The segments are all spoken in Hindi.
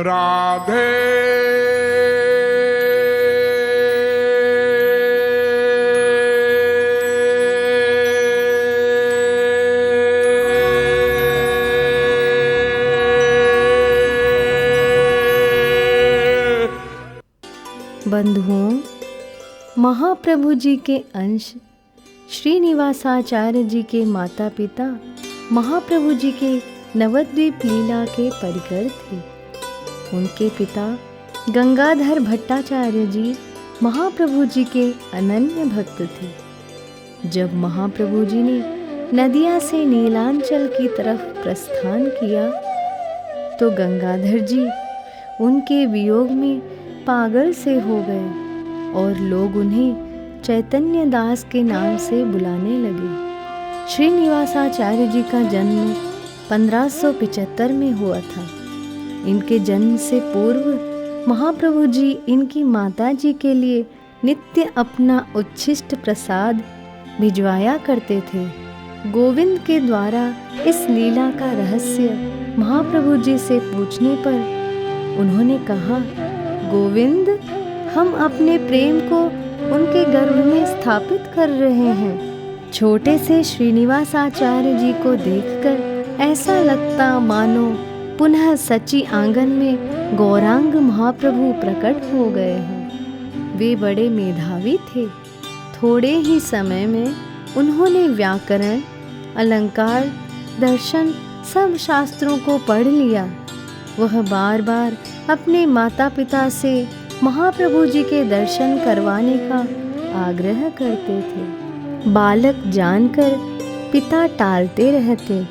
राधे बंधुओं, महाप्रभु जी के अंश श्रीनिवासाचार्य जी के माता पिता महाप्रभु जी के नवद्वीप लीला के परिकर थे। उनके पिता गंगाधर भट्टाचार्य जी महाप्रभु जी के अनन्य भक्त थे। जब महाप्रभु जी ने नदिया से नीलांचल की तरफ प्रस्थान किया तो गंगाधर जी उनके वियोग में पागल से हो गए और लोग उन्हें चैतन्य दास के नाम से बुलाने लगे। श्रीनिवासाचार्य जी का जन्म 1575 में हुआ था। इनके जन्म से पूर्व महाप्रभु जी इनकी माता जी के लिए नित्य अपना उच्छिष्ट प्रसाद भिजवाया करते थे। गोविंद के द्वारा इस लीला का रहस्य महाप्रभु जी से पूछने पर उन्होंने कहा, गोविंद, हम अपने प्रेम को उनके गर्भ में स्थापित कर रहे हैं। छोटे से श्रीनिवासाचार्य जी को देखकर ऐसा लगता मानो पुनः सच्ची आंगन में गौरांग महाप्रभु प्रकट हो गए हों। वे बड़े मेधावी थे। थोड़े ही समय में उन्होंने व्याकरण, अलंकार, दर्शन सब शास्त्रों को पढ़ लिया। वह बार बार अपने माता पिता से महाप्रभु जी के दर्शन करवाने का आग्रह करते थे। बालक जानकर पिता टालते रहते,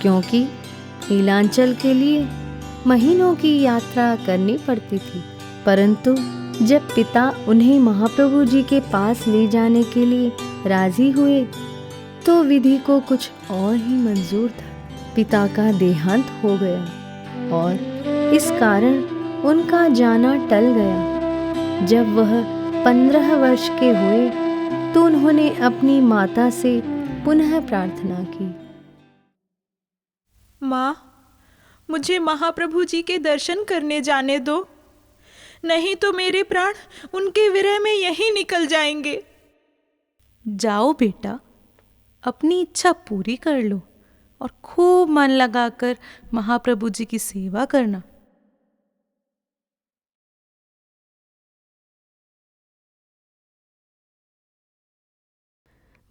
क्योंकि नीलांचल के लिए महीनों की यात्रा करनी पड़ती थी। परंतु जब पिता उन्हें महाप्रभु जी के पास ले जाने के लिए राजी हुए तो विधि को कुछ और ही मंजूर था। पिता का देहांत हो गया और इस कारण उनका जाना टल गया। जब वह 15 वर्ष के हुए तो उन्होंने अपनी माता से पुनः प्रार्थना की, माँ, मुझे महाप्रभु जी के दर्शन करने जाने दो, नहीं तो मेरे प्राण उनके विरह में यहीं निकल जाएंगे। जाओ बेटा, अपनी इच्छा पूरी कर लो और खूब मन लगाकर महाप्रभु जी की सेवा करना।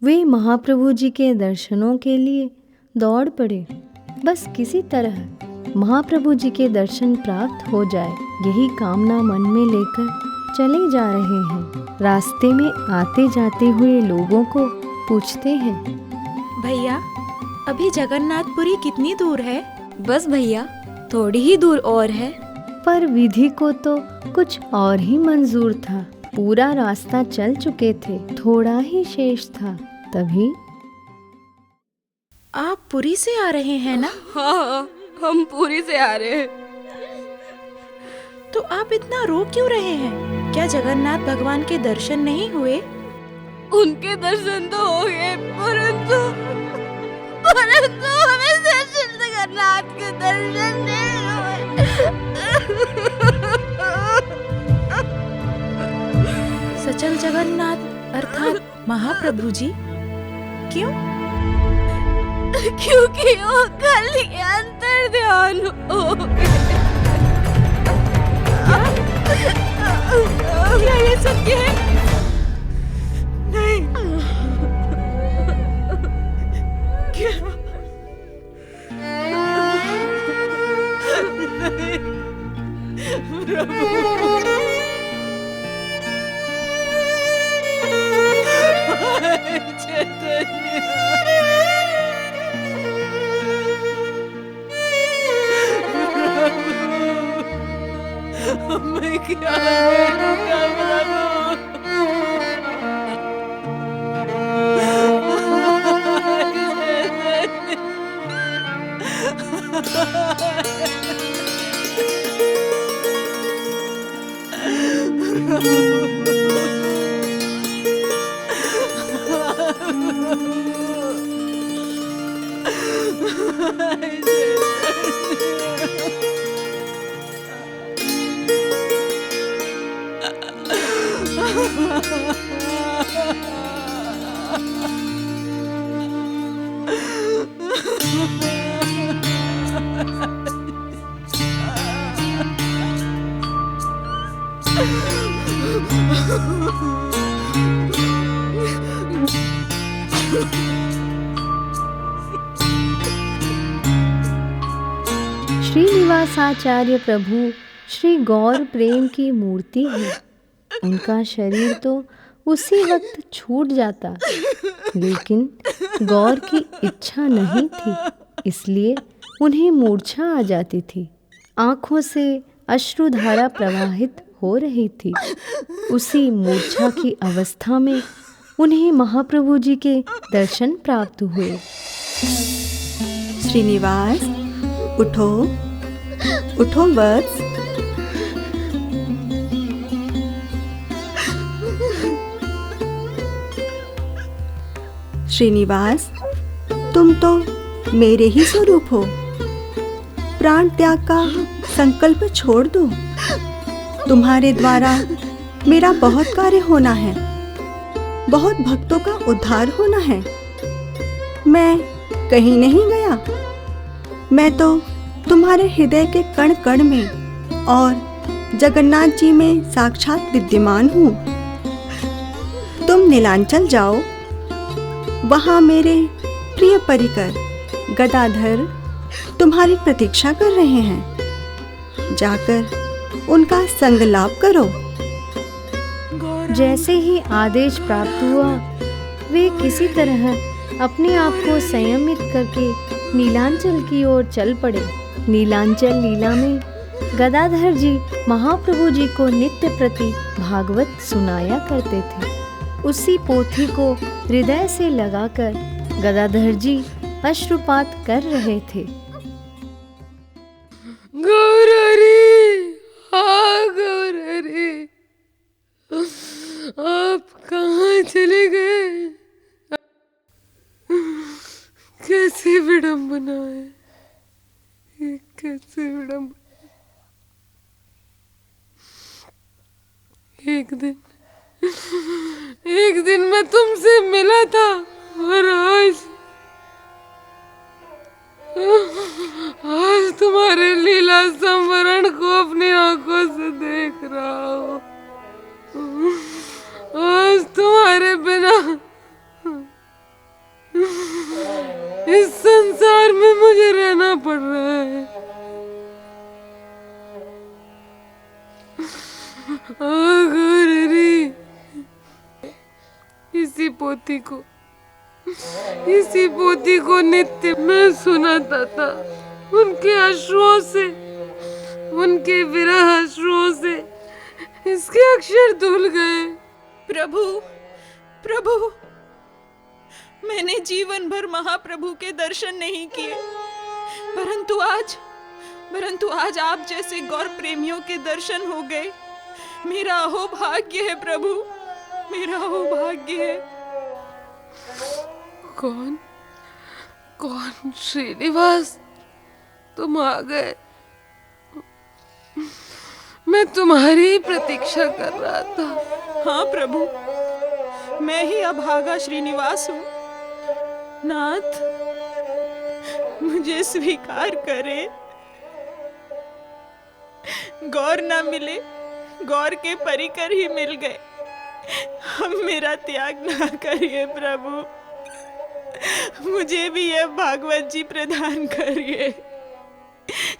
वे महाप्रभु जी के दर्शनों के लिए दौड़ पड़े। बस किसी तरह महाप्रभु जी के दर्शन प्राप्त हो जाए, यही कामना मन में लेकर चले जा रहे हैं। रास्ते में आते जाते हुए लोगों को पूछते हैं, भैया, अभी जगन्नाथपुरी कितनी दूर है? बस भैया, थोड़ी ही दूर और है। पर विधि को तो कुछ और ही मंजूर था। पूरा रास्ता चल चुके थे, थोड़ा ही शेष था। तभी, आप पुरी से आ रहे हैं ना? हाँ, हम पुरी से आ रहे हैं। तो आप इतना रो क्यों रहे हैं? क्या जगन्नाथ भगवान के दर्शन नहीं हुए? उनके दर्शन तो हो गए, परंतु हमें सचल जगन्नाथ के दर्शन नहीं हुए। सचल जगन्नाथ अर्थात महाप्रभु जी? क्यों? क्योंकि वो कल ही अंतर ध्यान हो गए। क्या ये सत्य है? नहीं। क्या? नहीं। प्रभु, मैं क्या करूंगा श्रीनिवासाचार्य प्रभु श्री गौर प्रेम की मूर्ति है। उनका शरीर तो उसी वक्त छूट जाता, लेकिन गौर की इच्छा नहीं थी, इसलिए उन्हें मूर्छा आ जाती थी। आँखों से अश्रुधारा प्रवाहित हो रही थी। उसी मूर्छा की अवस्था में उन्हें महाप्रभु जी के दर्शन प्राप्त हुए। श्रीनिवास, उठो उठो वत्स। श्रीनिवास, तुम तो मेरे ही स्वरूप हो। प्राण त्याग का संकल्प छोड़ दो। तुम्हारे द्वारा मेरा बहुत कार्य होना है, बहुत भक्तों का उद्धार होना है। मैं कहीं नहीं गया, मैं तो तुम्हारे हृदय के कण कण में और जगन्नाथ जी में साक्षात विद्यमान हूँ। तुम नीलांचल जाओ, वहाँ मेरे प्रिय परिकर गदाधर तुम्हारी प्रतीक्षा कर रहे हैं। जाकर उनका संग लाभ करो। जैसे ही आदेश प्राप्त हुआ, वे किसी तरह अपने आप को संयमित करके नीलांचल की ओर चल पड़े। नीलांचल लीला में गदाधर जी महाप्रभु जी को नित्य प्रति भागवत सुनाया करते थे। उसी पोथी को हृदय से लगाकर गदाधर जी अश्रुपात कर रहे थे। गौरहरि, हाँ गौरहरि, आप कहाँ चले गए? कैसी विडंबना है, ये कैसी विडंबना। एक दिन मैं तुमसे मिला था और आज तुम्हारे लीला संवरण को अपनी आंखों से देख रहा हूँ। आज तुम्हारे बिना इस संसार में मुझे रहना पड़ रहा है। गौरहरि, इसी पोथी को नित्य मैं सुनाता था। उनके अश्रुओं से, उनके विरह अश्रुओं से इसके अक्षर धुल गए। प्रभु, मैंने जीवन भर महाप्रभु के दर्शन नहीं किए, परंतु आज आप जैसे गौर प्रेमियों के दर्शन हो गए। मेरा अहोभाग्य है प्रभु, मेरा अहोभाग्य है। कौन श्रीनिवास, तुम आ गए। मैं तुम्हारी प्रतीक्षा कर रहा था। हाँ प्रभु, मैं ही अभागा श्रीनिवास हूँ। नाथ, मुझे स्वीकार करे। गौर न मिले, गौर के परिकर ही मिल गए। हम मेरा त्याग ना करिए प्रभु, मुझे भी यह भागवत जी प्रदान करिए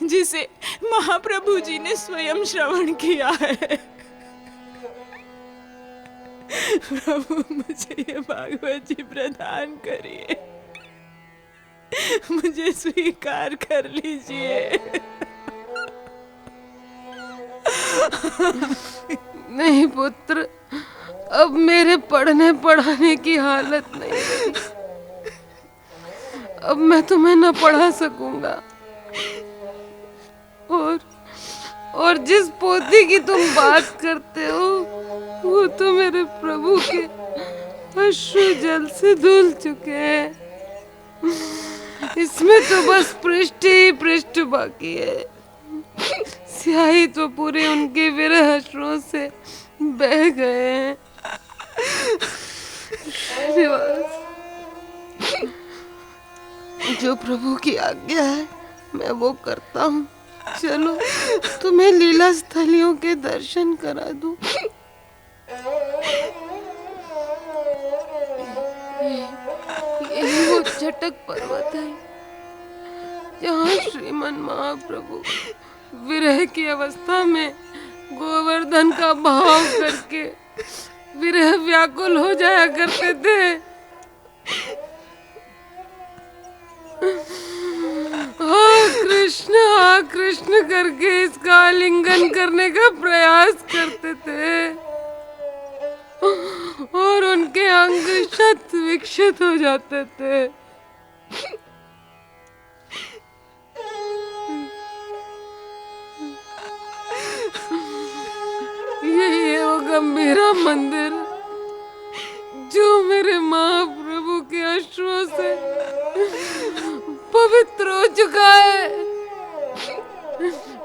जिसे महाप्रभु जी ने स्वयं श्रवण किया है। प्रभु, मुझे ये भागवत जी प्रदान करिए, मुझे स्वीकार कर लीजिए। नहीं पुत्र, अब मेरे पढ़ने पढ़ाने की हालत नहीं रही। अब मैं तुम्हें न पढ़ा सकूंगा। और जिस पोथी की तुम बात करते हो, वो तो मेरे प्रभु के अश्रु जल से धुल चुके हैं। इसमें तो बस पृष्ठ ही पृष्ठ बाकी है। स्याही तो पूरे उनके विरह अश्रुओं से बह गए हैं। जो प्रभु की आज्ञा है मैं वो करता हूँ। चलो तुम्हें लीला स्थलियों के दर्शन करा दूं। यही वो चटक पर्वत है जहाँ श्रीमन महाप्रभु विरह की अवस्था में गोवर्धन का भाव करके विरह व्याकुल हो जाया करते थे। हाँ कृष्ण करके इसका आलिंगन करने का प्रयास करते थे और उनके अंग क्षत विक्षत हो जाते थे। यही है वो गंभीरा मंदिर जो मेरे महाप्रभु के अश्रों से पवित्र हो चुका है।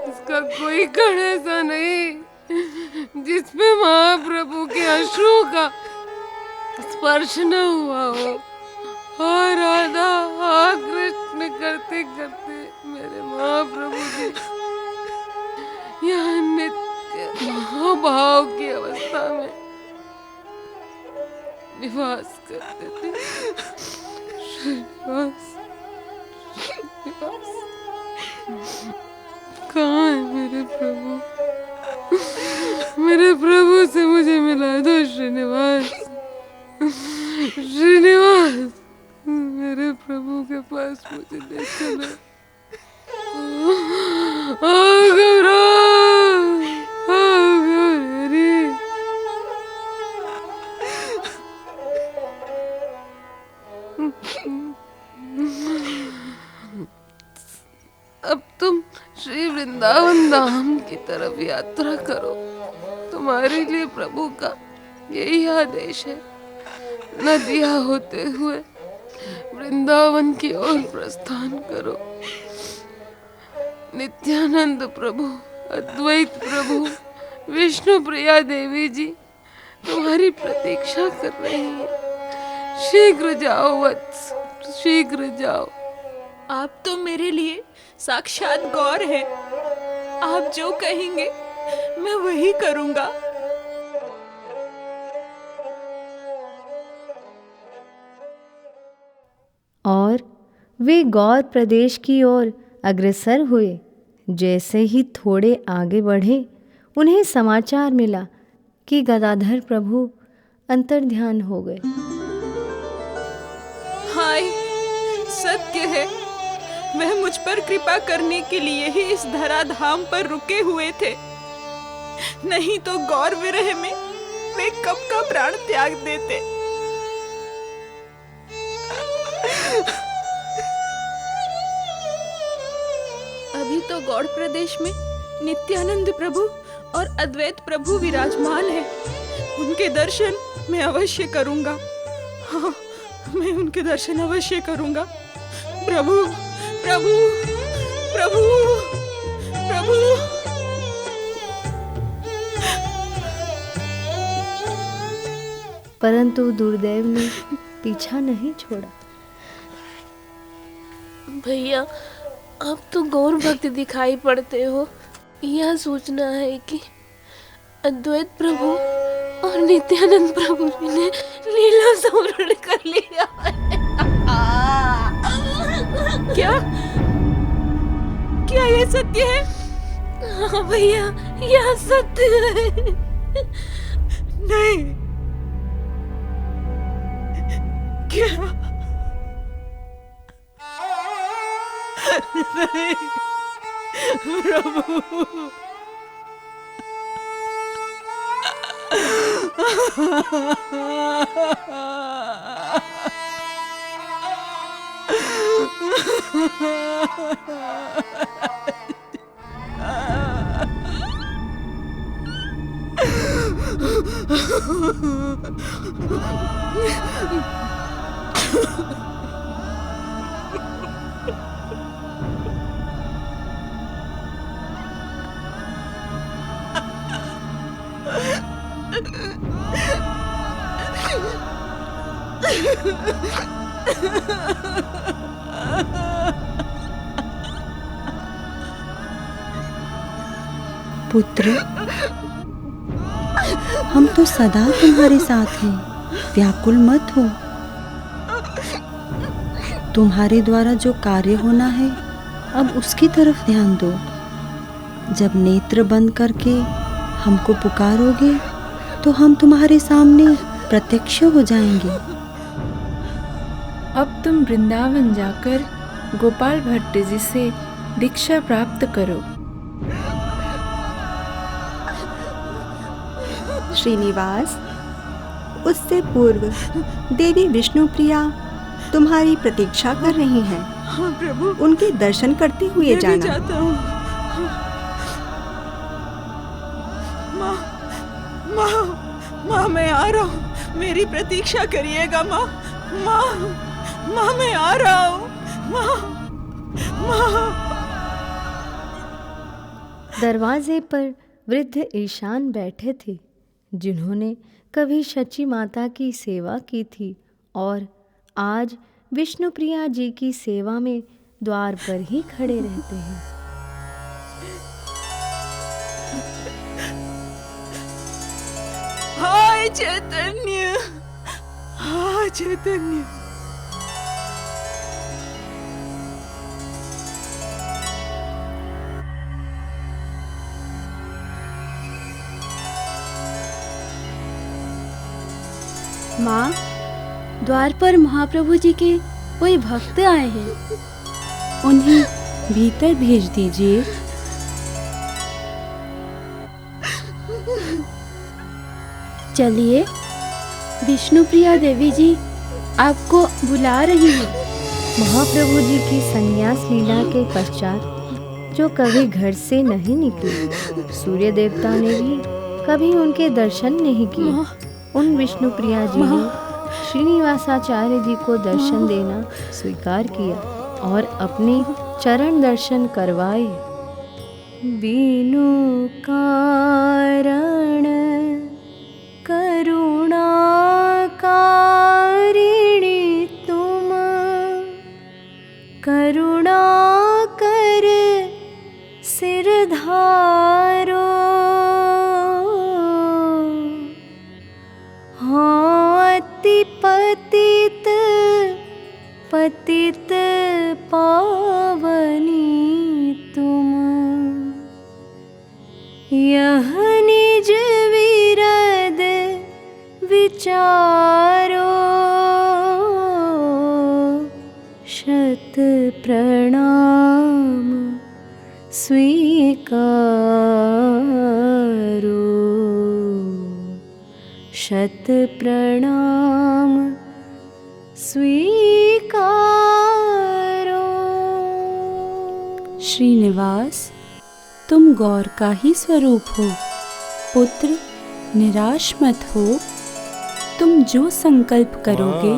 इसका कोई कण ऐसा नहीं जिसमें महाप्रभु के अश्रों का स्पर्श न हुआ हो। हाँ राधा, हाँ कृष्ण करते करते मेरे महाप्रभु जी यहाँ नित्य महाभाव की अवस्था में निवास करते थे। श्रीनिवास, कहाँ है मेरे प्रभु? मेरे प्रभु से मुझे मिला दो श्रीनिवास। श्रीनिवास, मेरे प्रभु के पास मुझे ले चलो। अब तुम श्री वृंदावन धाम की तरफ यात्रा करो। तुम्हारे लिए प्रभु का यही आदेश है। नदियाँ होते हुए वृंदावन की ओर प्रस्थान करो। नित्यानंद प्रभु, अद्वैत प्रभु, विष्णु प्रिया देवी जी तुम्हारी प्रतीक्षा कर रही हैं। शीघ्र जाओ वत्स, शीघ्र जाओ। आप तो मेरे लिए साक्षात गौर है। आप जो कहेंगे मैं वही करूंगा। और वे गौर प्रदेश की ओर अग्रसर हुए। जैसे ही थोड़े आगे बढ़े उन्हें समाचार मिला कि गदाधर प्रभु अंतर्ध्यान हो गए। हाय, सत्य है, वह मुझ पर कृपा करने के लिए ही इस धराधाम पर रुके हुए थे। नहीं तो गौर विरह में वे कब का प्राण त्याग देते। अभी तो गौड़ प्रदेश में नित्यानंद प्रभु और अद्वैत प्रभु विराजमान है। उनके दर्शन मैं अवश्य करूंगा। हाँ, मैं उनके दर्शन अवश्य करूंगा। प्रभु, प्रभु, प्रभु, प्रभु। परंतु दुर्दैव ने पीछा नहीं छोड़ा। भैया, आप तो गौर भक्त दिखाई पड़ते हो। यह सोचना है कि अद्वैत प्रभु और नित्यानंद प्रभु जी ने लीला समरण कर लिया है। क्या ये सत्य है? हाँ भैया, यह सत्य है। नहीं, क्या? नहीं, प्रभु। पुत्र, हम तो सदा तुम्हारे साथ हैं, व्याकुल मत हो। तुम्हारे द्वारा जो कार्य होना है अब उसकी तरफ ध्यान दो। जब नेत्र बंद करके हमको पुकारोगे तो हम तुम्हारे सामने प्रत्यक्ष हो जाएंगे। अब तुम वृंदावन जाकर गोपाल भट्ट जी से दीक्षा प्राप्त करो। श्रीनिवास, उससे पूर्व देवी विष्णुप्रिया तुम्हारी प्रतीक्षा कर रही हैं। हाँ प्रभु, उनके दर्शन करते हुए मैं भी जाना। जाता हूँ। माँ, माँ, माँ मैं आ रहा हूँ, मेरी प्रतीक्षा करिएगा माँ। माँ, माँ मैं आ रहा हूँ। माँ, माँ। दरवाजे पर वृद्ध ईशान बैठे थे, जिन्होंने कभी शची माता की सेवा की थी और आज विष्णुप्रिया जी की सेवा में द्वार पर ही खड़े रहते हैं। हाय चैतन्य, हाय चैतन्य। माँ, द्वार पर महाप्रभु जी के कोई भक्त आए हैं, उन्हें भीतर भेज दीजिए। चलिए, विष्णुप्रिया देवी जी आपको बुला रही हैं। महाप्रभु जी की संन्यास लीला के पश्चात जो कभी घर से नहीं निकली, सूर्य देवता ने भी कभी उनके दर्शन नहीं किए, उन विष्णुप्रिया जी ने श्रीनिवासाचार्य जी को दर्शन देना स्वीकार किया और अपने चरण दर्शन करवाए। बिनु कारण करुणा कारिणी तुम, करुणा कर सिर धारो। हाँ अति पतित पतित पावनी तुम, यह निज विरद विचारो। शत प्रणाम स्वीकारो, शत प्रणाम स्वीकारो। श्रीनिवास, तुम गौर का ही स्वरूप हो। पुत्र, निराश मत हो। तुम जो संकल्प करोगे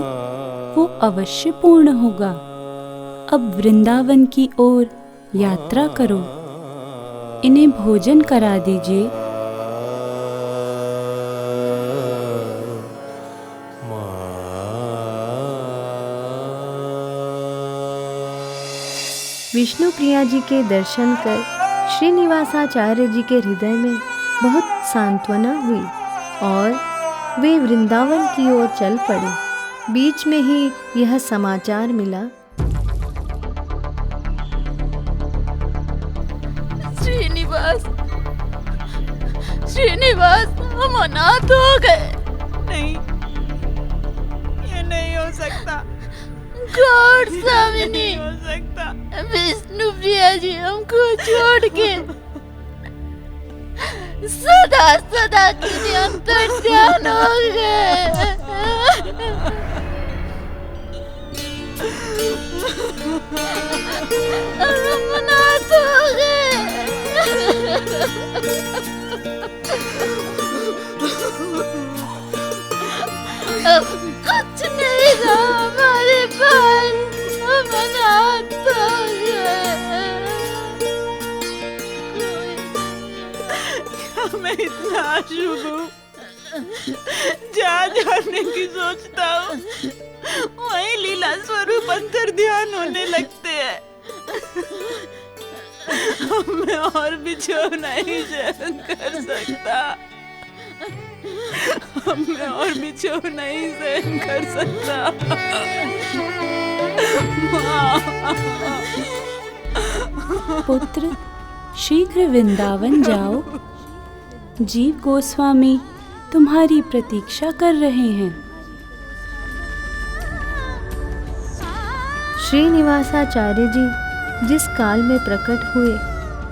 वो अवश्य पूर्ण होगा। अब वृंदावन की ओर यात्रा करो। इन्हें भोजन करा दीजिए। विष्णुप्रिया जी के दर्शन कर श्रीनिवासाचार्य जी के हृदय में बहुत सांत्वना हुई और वे वृंदावन की ओर चल पड़े। बीच में ही यह समाचार मिला, श्रीनिवास, श्रीनिवास, हम अनाथ हो गए। नहीं, ये नहीं हो सकता। गॉड स्वामिनी, नहीं हो सकता। विष्णुप्रिया जी हमको छोड़ के सदा सदा के लिए अंतर्ध्यान हो गए। हम अनाथ हो गए। अब कुछ नहीं रहा हमारे पास, हम अनाथ हो गए। मैं इतना अशुभ हूँ, जहाँ जाने की सोचता हूँ वहीं लीला स्वरूप अंतर ध्यान होने लगते हैं। मैं और भी जो नहीं सहन कर सकता, मैं और भी जो नहीं सहन कर सकता। पुत्र, शीघ्र वृंदावन जाओ। जीव गोस्वामी तुम्हारी प्रतीक्षा कर रहे हैं। श्रीनिवासाचार्य जी जिस काल में प्रकट हुए,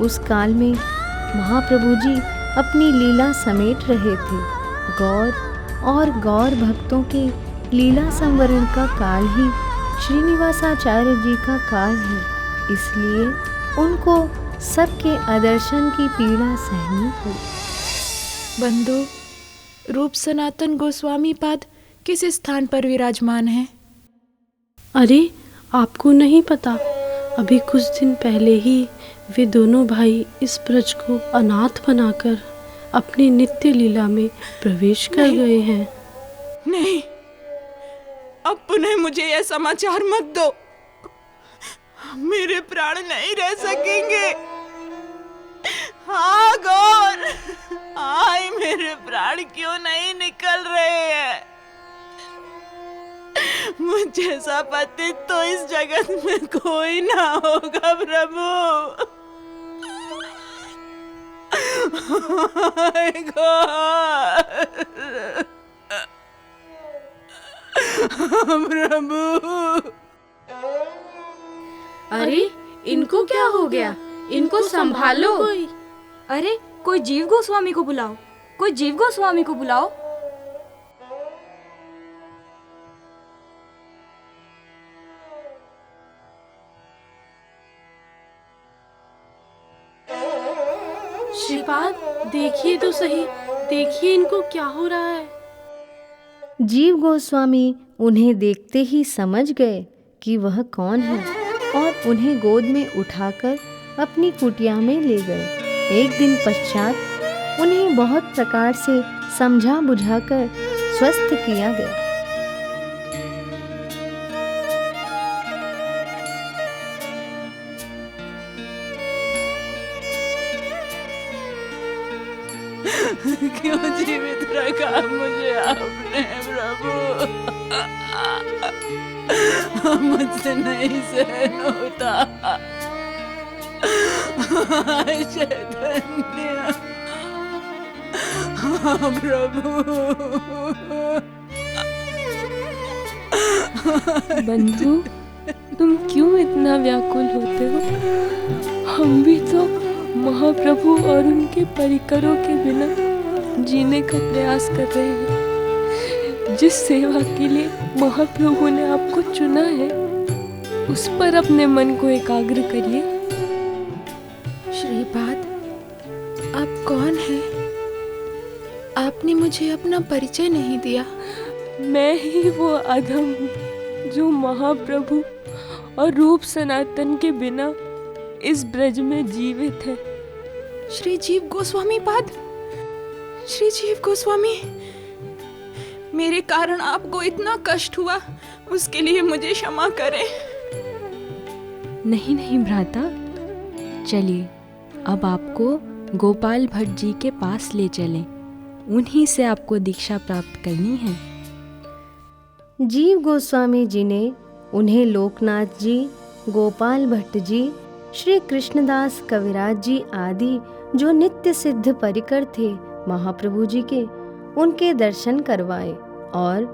उस काल में महाप्रभु जी अपनी लीला समेट रहे थे। गौर और गौर भक्तों के लीला संवरण का काल ही श्रीनिवासाचार्य जी का काल है, इसलिए उनको सबके आदर्शन की पीड़ा सहनी हुई। बंधु, रूप सनातन गोस्वामी पाद किस स्थान पर विराजमान है? अरे, आपको नहीं पता? अभी कुछ दिन पहले ही वे दोनों भाई इस ब्रज को अनाथ बनाकर अपनी नित्य लीला में प्रवेश कर गए हैं। नहीं, अब पुनः मुझे यह समाचार मत दो। मेरे प्राण नहीं रह सकेंगे। हाँ गौर, हाँ, मेरे प्राण क्यों नहीं निकल रहे हैं? मुझ जैसा पति तो इस जगत में कोई ना होगा प्रभु। प्रभु, अरे इनको क्या हो गया? इनको संभालो। अरे, कोई जीव गोस्वामी को बुलाओ, कोई जीव गोस्वामी को बुलाओ। श्रीपाद, देखिए तो सही, देखिए इनको क्या हो रहा है। जीव गोस्वामी उन्हें देखते ही समझ गए कि वह कौन है और उन्हें गोद में उठाकर अपनी कुटिया में ले गए। एक दिन पश्चात उन्हें बहुत प्रकार से समझा बुझाकर स्वस्थ किया गया। क्यों जीवित रखा मुझे आपने प्रभु? मुझसे नहीं सहन होता। चैतन्य, प्रभु। बंधु, तुम क्यों इतना व्याकुल होते हो? हम भी तो महाप्रभु और उनके परिकरों के बिना जीने का प्रयास कर रहे हैं। जिस सेवा के लिए महाप्रभु ने आपको चुना है, उस पर अपने मन को एकाग्र करिए। श्रीपाद, आप कौन हैं? आपने मुझे अपना परिचय नहीं दिया। मैं ही वो अधम जो महाप्रभु और रूप सनातन के बिना इस ब्रज में जीवित है। श्री जीव गोस्वामी पाद, श्री जीव गोस्वामी, मेरे कारण आपको इतना कष्ट हुआ, उसके लिए मुझे क्षमा करें। नहीं नहीं भ्राता, चलिए अब आपको गोपाल भट्ट जी के पास ले चलें। उन्हीं से आपको दीक्षा प्राप्त करनी है। जीव गोस्वामी जी ने उन्हें लोकनाथ जी, गोपाल भट्ट जी, श्री कृष्णदास कविराज जी आदि जो नित्य सिद्ध परिकर थे महाप्रभु जी के, उनके दर्शन करवाए और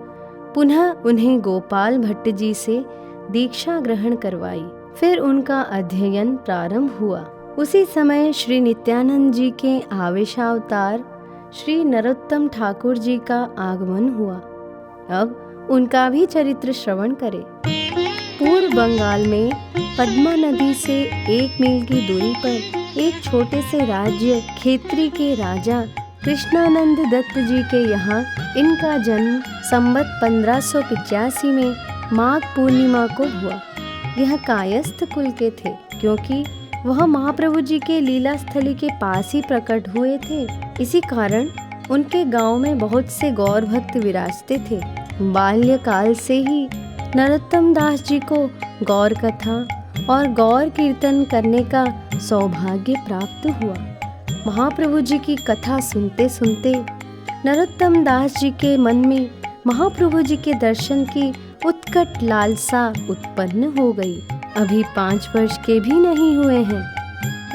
पुनः उन्हें गोपाल भट्ट जी से दीक्षा ग्रहण करवाई। फिर उनका अध्ययन प्रारंभ हुआ। उसी समय श्री नित्यानंद जी के आवेशावतार श्री नरोत्तम ठाकुर जी का आगमन हुआ। अब उनका भी चरित्र श्रवण करें। पूर्व बंगाल में पद्मा नदी से 1 मील की दूरी पर एक छोटे से राज्य खेत्री के राजा कृष्णानंद दत्त जी के यहाँ इनका जन्म संवत 1585 में माघ पूर्णिमा को हुआ। यह कायस्थ कुल के थे, क्योंकि वह महाप्रभु जी के लीला स्थली के पास ही प्रकट हुए थे। इसी कारण उनके गांव में बहुत से गौर भक्त विराजते थे। बाल्यकाल से ही नरोत्तम दास जी को गौर कथा और गौर कीर्तन करने का सौभाग्य प्राप्त हुआ। महाप्रभु जी की कथा सुनते सुनते नरोत्तम दास जी के मन में महाप्रभु जी के दर्शन की उत्कट लालसा उत्पन्न हो गई। अभी 5 वर्ष के भी नहीं हुए हैं।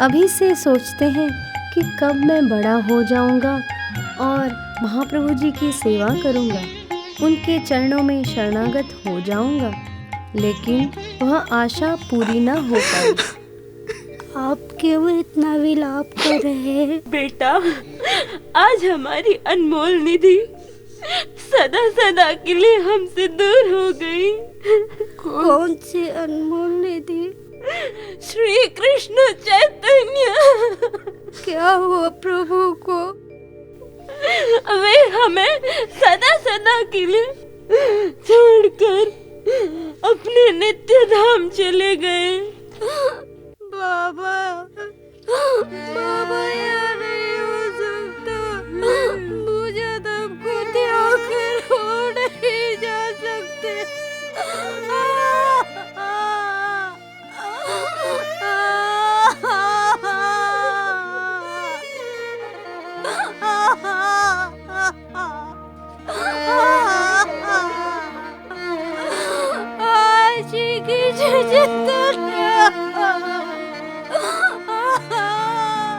अभी से सोचते हैं कि कब मैं बड़ा हो जाऊंगा और महाप्रभु जी की सेवा करूंगा, उनके चरणों में शरणागत हो जाऊंगा, लेकिन वह आशा पूरी न हो पाई। आप क्यों इतना विलाप कर रहे हैं? बेटा, आज हमारी अनमोल निधि सदा सदा के लिए हमसे दूर हो गई। कौन सी अनमोल निधि? श्री कृष्ण चैतन्य। क्या हुआ प्रभु को? वे हमें सदा सदा के लिए छोड़कर अपने नित्य धाम चले गए। बाबा, बाबा यहाँ नहीं हो सकता। मुझे आपको त्याग कर हो नहीं जा सकते।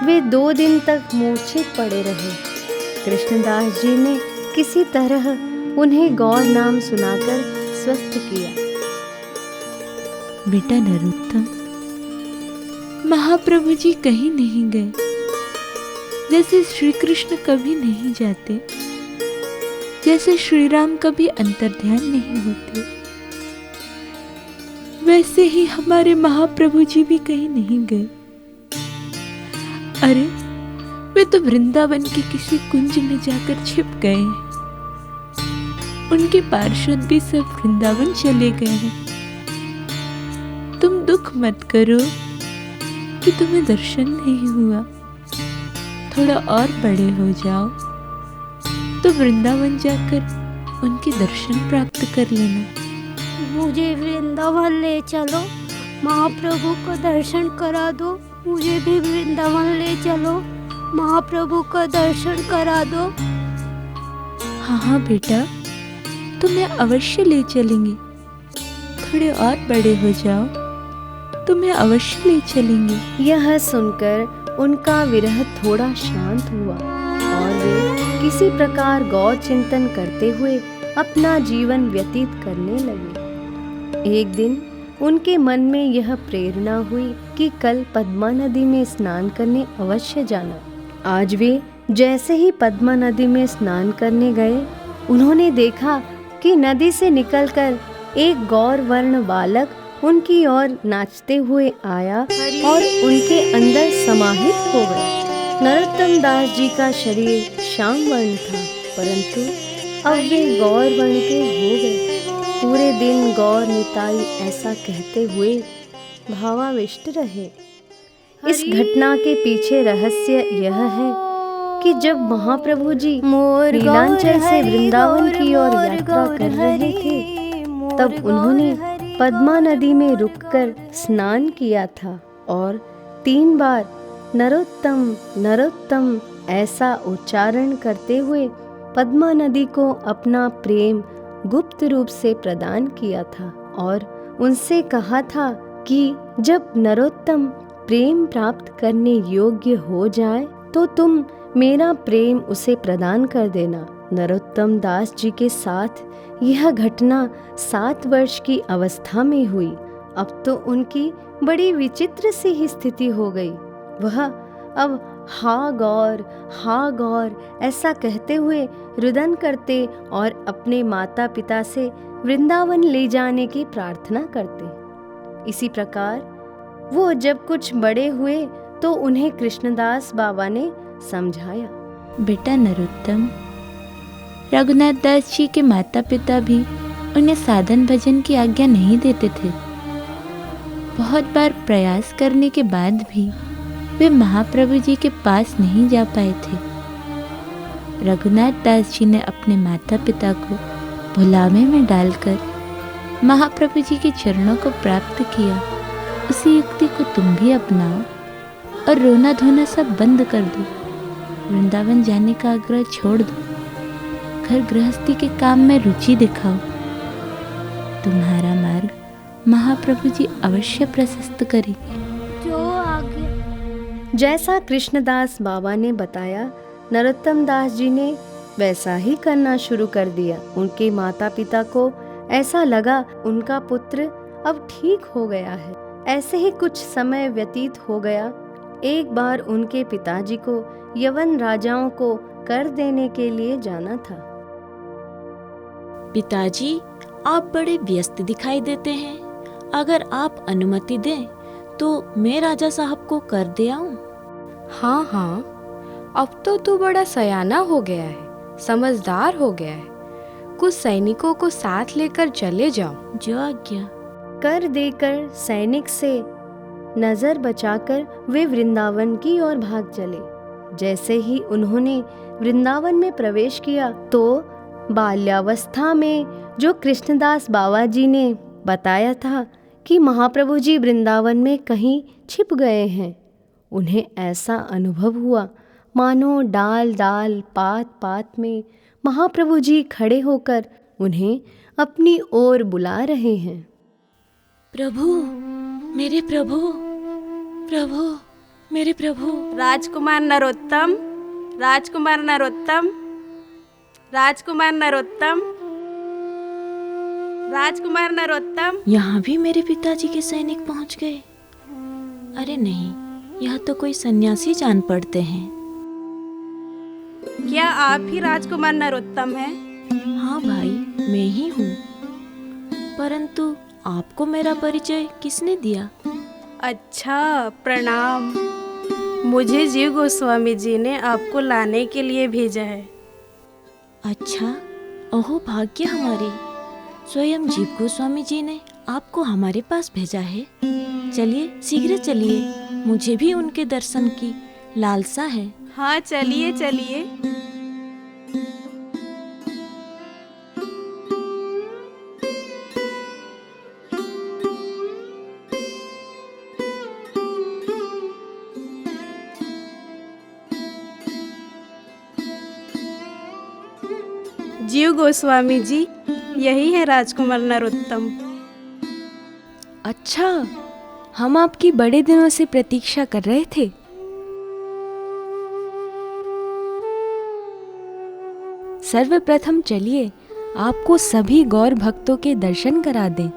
वे 2 दिन तक मूर्छित पड़े रहे। कृष्णदास जी ने किसी तरह उन्हें गौर नाम सुनाकर स्वस्थ किया। बेटा नरोत्तम, महाप्रभु जी कहीं नहीं गए। जैसे श्री कृष्ण कभी नहीं जाते, जैसे श्री राम कभी अंतर्ध्यान नहीं होते, वैसे ही हमारे महाप्रभु जी भी कहीं नहीं गए। अरे, वे तो वृंदावन के किसी कुंज में जाकर छिप गए हैं। उनके पार्षद भी सब वृंदावन चले गए हैं। तुम दुख मत करो कि तुम्हें दर्शन नहीं हुआ। थोड़ा और बड़े हो जाओ तो वृंदावन जाकर उनके दर्शन प्राप्त कर लेना। मुझे वृंदावन ले चलो, महाप्रभु को दर्शन करा दो। मुझे भी वृंदावन ले चलो, महाप्रभु का दर्शन करा दो। हाँ हाँ बेटा, तुम्हें अवश्य ले चलेंगे। थोड़े और बड़े हो जाओ, तुम्हें अवश्य ले चलेंगे। यह सुनकर उनका विरह थोड़ा शांत हुआ और वे किसी प्रकार गौर चिंतन करते हुए अपना जीवन व्यतीत करने लगे। एक दिन उनके मन में यह प्रेरणा हुई कि कल पद्मा नदी में स्नान करने अवश्य जाना। आज वे जैसे ही पद्मा नदी में स्नान करने गए, उन्होंने देखा कि नदी से निकलकर एक गौर वर्ण बालक उनकी ओर नाचते हुए आया और उनके अंदर समाहित हो गया। नरोत्तम दास जी का शरीर श्याम वर्ण था, परंतु अब वे गौर वर्ण के हो गए। पूरे दिन गौर निताई ऐसा कहते हुए भावाविष्ट रहे। इस घटना के पीछे रहस्य यह है कि जब महाप्रभु जी नीलांचल से वृंदावन की ओर यात्रा कर रहे थे, तब उन्होंने पद्मा नदी में रुककर स्नान किया था और 3 बार नरोत्तम नरोत्तम ऐसा उच्चारण करते हुए पद्मा नदी को अपना प्रेम गुप्त रूप से प्रदान किया था और उनसे कहा था कि जब नरोत्तम प्रेम प्राप्त करने योग्य हो जाए तो तुम मेरा प्रेम उसे प्रदान कर देना। नरोत्तम दास जी के साथ यह घटना 7 वर्ष की अवस्था में हुई। अब तो उनकी बड़ी विचित्र सी ही स्थिति हो गई। वह अब हा गौर ऐसा कहते हुए रुदन करते और अपने माता पिता से वृंदावन ले जाने की प्रार्थना करते। इसी प्रकार वो जब कुछ बड़े हुए तो उन्हें कृष्णदास बाबा ने समझाया। बेटा नरोत्तम, रघुनाथ दास जी के माता पिता भी उन्हें साधन भजन की आज्ञा नहीं देते थे। बहुत बार प्रयास करने के बाद भी वे महाप्रभु जी के पास नहीं जा पाए थे। रघुनाथ दास जी ने अपने माता पिता को भुलावे में डालकर महाप्रभु जी के चरणों को प्राप्त किया उसी युक्ति को तुम भी अपनाओ और रोना धोना सब बंद कर दो। वृंदावन जाने का आग्रह छोड़ दो। घर गृहस्थी के काम में रुचि दिखाओ। तुम्हारा मार्ग महाप्रभु जी अवश्य प्रशस्त करेंगे। जो आगे जैसा कृष्णदास बाबा ने बताया, नरोत्तम दास जी ने वैसा ही करना शुरू कर दिया। उनके माता पिता को ऐसा लगा उनका पुत्र अब ठीक हो गया है। ऐसे ही कुछ समय व्यतीत हो गया। एक बार उनके पिताजी को यवन राजाओं को कर देने के लिए जाना था। पिताजी, आप बड़े व्यस्त दिखाई देते हैं। अगर आप अनुमति दें तो मैं राजा साहब को कर दे आऊं? हाँ हाँ, अब तो तू बड़ा सयाना हो गया है, समझदार हो गया है। कुछ सैनिकों को साथ लेकर चले जाओ। जो आज्ञा। कर देकर सैनिक से नजर बचाकर वे वृंदावन की ओर भाग चले। जैसे ही उन्होंने वृंदावन में प्रवेश किया तो बाल्यावस्था में जो कृष्णदास बाबा जी ने बताया था कि महाप्रभु जी वृंदावन में कहीं छिप गए हैं, उन्हें ऐसा अनुभव हुआ मानो डाल डाल पात पात में महाप्रभु जी खड़े होकर उन्हें अपनी ओर बुला रहे हैं। प्रभु, मेरे प्रभु, प्रभु, मेरे प्रभु। राजकुमार नरोत्तम, राजकुमार नरोत्तम, राजकुमार नरोत्तम, राजकुमार नरोत्तम। यहाँ भी मेरे पिताजी के सैनिक पहुँच गए। अरे नहीं, यह तो कोई सन्यासी जान पड़ते हैं। क्या आप ही राजकुमार नरोत्तम हैं? हाँ भाई, मैं ही हूँ। परंतु आपको मेरा परिचय किसने दिया? अच्छा, प्रणाम। मुझे जीव गोस्वामी जी ने आपको लाने के लिए भेजा है। अच्छा, ओहो भाग्य हमारी। स्वयं जीव गोस्वामी जी ने आपको हमारे पास भेजा है। चलिए, शीघ्र चलिए, मुझे भी उनके दर्शन की लालसा है। हाँ, चलिए चलिए। जीव गोस्वामी जी, यही है राजकुमार नरोत्तम। अच्छा, हम आपकी बड़े दिनों से प्रतीक्षा कर रहे थे। सर्वप्रथम चलिए आपको सभी गौर भक्तों के दर्शन करा दें।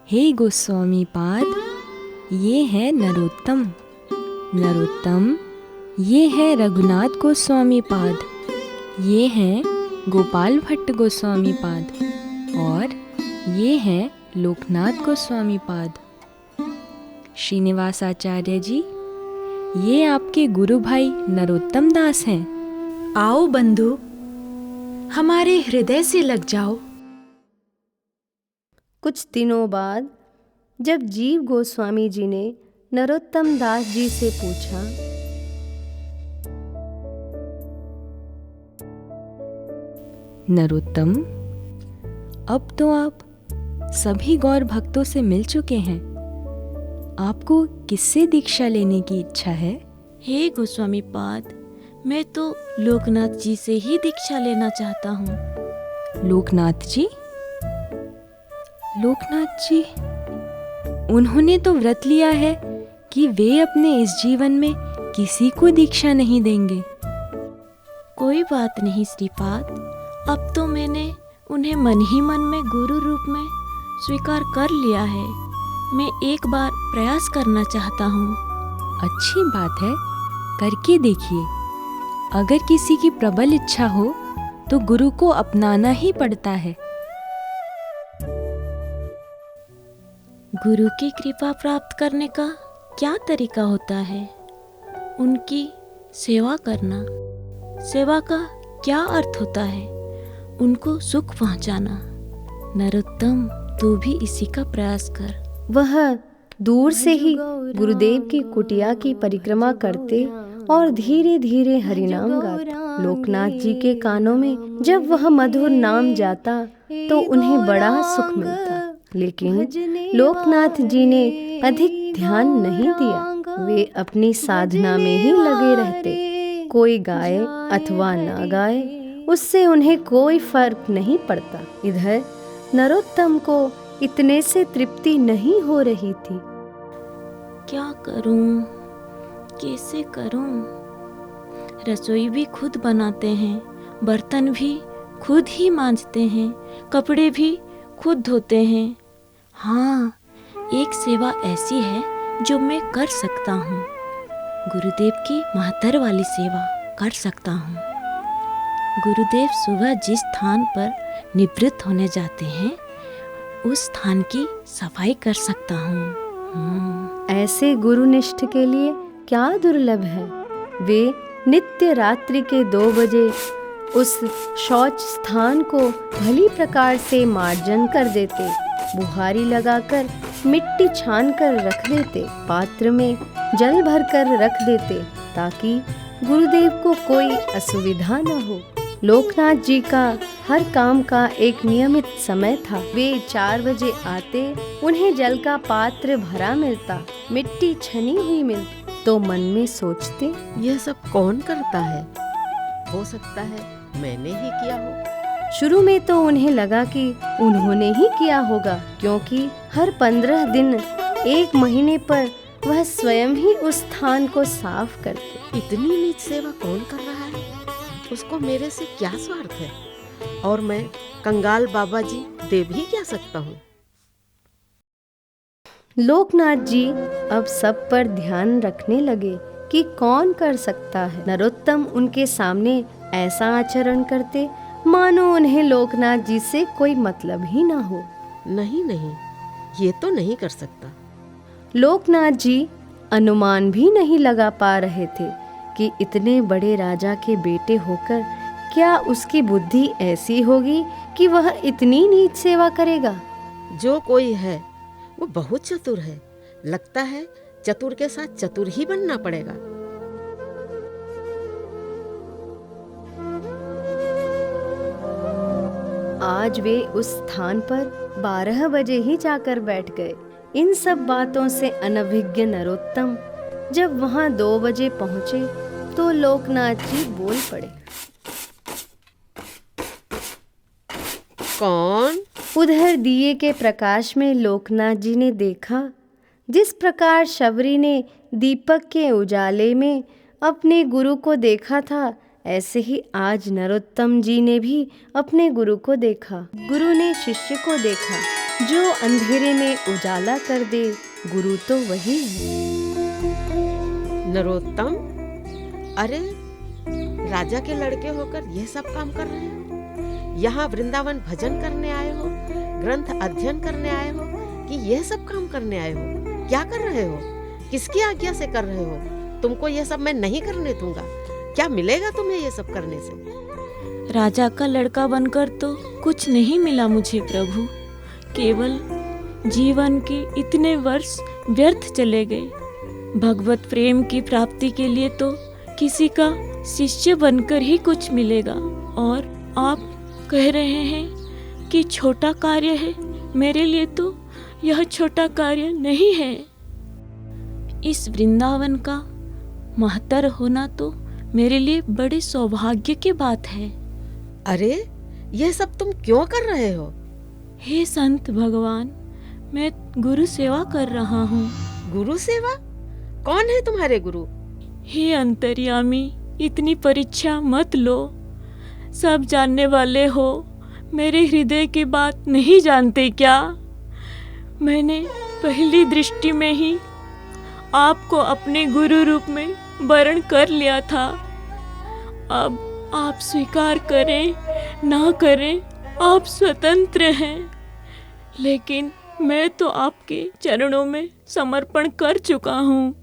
हे गोस्वामी पाद, ये है नरोत्तम। नरोत्तम, ये है रघुनाथ गोस्वामी पाद। ये हैं गोपाल भट्ट गोस्वामी पाद और ये हैं लोकनाथ गोस्वामी पाद। श्रीनिवासाचार्य जी, ये आपके गुरु भाई नरोत्तम दास हैं। आओ बंधु, हमारे हृदय से लग जाओ। कुछ दिनों बाद जब जीव गोस्वामी जी ने नरोत्तम दास जी से पूछा, नरोत्तम, अब तो आप सभी गौर भक्तों से मिल चुके हैं, आपको किससे दीक्षा लेने की इच्छा है? हे गोस्वामी पाद, मैं तो लोकनाथ जी से ही दीक्षा लेना चाहता हूँ। लोकनाथ जी? लोकनाथ जी, उन्होंने तो व्रत लिया है कि वे अपने इस जीवन में किसी को दीक्षा नहीं देंगे। कोई बात नहीं श्रीपाद, अब तो मैंने उन्हें मन ही मन में गुरु रूप में स्वीकार कर लिया है। मैं एक बार प्रयास करना चाहता हूँ। अच्छी बात है, करके देखिए। अगर किसी की प्रबल इच्छा हो तो गुरु को अपनाना ही पड़ता है। गुरु की कृपा प्राप्त करने का क्या तरीका होता है? उनकी सेवा करना। सेवा का क्या अर्थ होता है? उनको सुख पहुंचाना। नरोत्तम, तू भी इसी का प्रयास कर। वह दूर से ही गुरुदेव की कुटिया की परिक्रमा करते और धीरे धीरे हरिनाम गाते। लोकनाथ जी के कानों में जब वह मधुर नाम जाता तो उन्हें बड़ा सुख मिलता, लेकिन लोकनाथ जी ने अधिक ध्यान नहीं दिया। वे अपनी साधना में ही लगे रहते। कोई गाए अथवा ना गाए, उससे उन्हें कोई फर्क नहीं पड़ता। इधर नरोत्तम को इतने से तृप्ति नहीं हो रही थी। क्या करूं, कैसे करूं? रसोई भी खुद बनाते हैं, बर्तन भी खुद ही मांजते हैं, कपड़े भी खुद धोते हैं। हाँ, एक सेवा ऐसी है जो मैं कर सकता हूँ। गुरुदेव की महत्तर वाली सेवा कर सकता हूँ। गुरुदेव सुबह जिस स्थान पर निवृत्त होने जाते हैं, उस स्थान की सफाई कर सकता हूँ। ऐसे गुरुनिष्ठ के लिए क्या दुर्लभ है। वे नित्य रात्रि के 2 बजे उस शौच स्थान को भली प्रकार से मार्जन कर देते, बुहारी लगाकर मिट्टी छान कर रख देते, पात्र में जल भरकर रख देते ताकि गुरुदेव को कोई असुविधा न हो। लोकनाथ जी का हर काम का एक नियमित समय था। वे 4 बजे आते, उन्हें जल का पात्र भरा मिलता, मिट्टी छनी हुई मिलती, तो मन में सोचते, यह सब कौन करता है? हो सकता है मैंने ही किया हो। शुरू में तो उन्हें लगा कि उन्होंने ही किया होगा, क्योंकि हर 15 दिन 1 महीने पर वह स्वयं ही उस स्थान को साफ करते। इतनी नीच सेवा कौन कर रहा है? उसको मेरे से क्या स्वार्थ है? और मैं कंगाल बाबा जी दे भी क्या सकता हूँ? लोकनाथ जी अब सब पर ध्यान रखने लगे कि कौन कर सकता है। नरोत्तम उनके सामने ऐसा आचरण करते मानो उन्हें लोकनाथ जी से कोई मतलब ही ना हो। नहीं नहीं, ये तो नहीं कर सकता। लोकनाथ जी अनुमान भी नहीं लगा पा रहे थे कि इतने बड़े राजा के बेटे होकर क्या उसकी बुद्धि ऐसी होगी कि वह इतनी नीच सेवा करेगा। जो कोई है वो बहुत चतुर है। लगता है चतुर के साथ चतुर ही बनना पड़ेगा। आज वे उस स्थान पर 12 बजे ही जाकर बैठ गए। इन सब बातों से अनभिज्ञ नरोत्तम जब वहां 2 बजे पहुंचे तो लोकनाथ जी बोल पड़े। कौन? उधर दिए के प्रकाश में लोकनाथ जी ने देखा, जिस प्रकार शबरी ने दीपक के उजाले में अपने गुरु को देखा था, ऐसे ही आज नरोत्तम जी ने भी अपने गुरु को देखा। गुरु ने शिष्य को देखा। जो अंधेरे में उजाला कर दे, गुरु तो वही है। नरोत्तम, अरे राजा के लड़के होकर यह सब काम कर रहे हो? यहाँ वृंदावन भजन करने आए हो, ग्रंथ अध्ययन करने आए हो, कि यह सब काम करने आए हो? क्या कर रहे हो? किसकी आज्ञा से कर रहे हो? तुमको यह सब मैं नहीं करने दूंगा। क्या मिलेगा तुम्हें ये सब करने से? राजा का लड़का बनकर तो कुछ नहीं मिला मुझे प्रभु। केवल जीवन के इतने वर्ष व्यर्थ चले गए। भगवत प्रेम की प्राप्ति के लिए तो किसी का शिष्य बनकर ही कुछ मिलेगा। और आप कह रहे हैं कि छोटा कार्य है। मेरे लिए तो यह छोटा कार्य नहीं है। इस वृंदावन का महत्तर होना तो मेरे लिए बड़े सौभाग्य की बात है। अरे यह सब तुम क्यों कर रहे हो? हे संत भगवान, मैं गुरु सेवा कर रहा हूँ। गुरु सेवा? कौन है तुम्हारे गुरु? हे अंतर्यामी, इतनी परीक्षा मत लो। सब जानने वाले हो, मेरे हृदय की बात नहीं जानते क्या? मैंने पहली दृष्टि में ही आपको अपने गुरु रूप में वरण कर लिया था। अब आप स्वीकार करें ना करें, आप स्वतंत्र हैं। लेकिन मैं तो आपके चरणों में समर्पण कर चुका हूँ।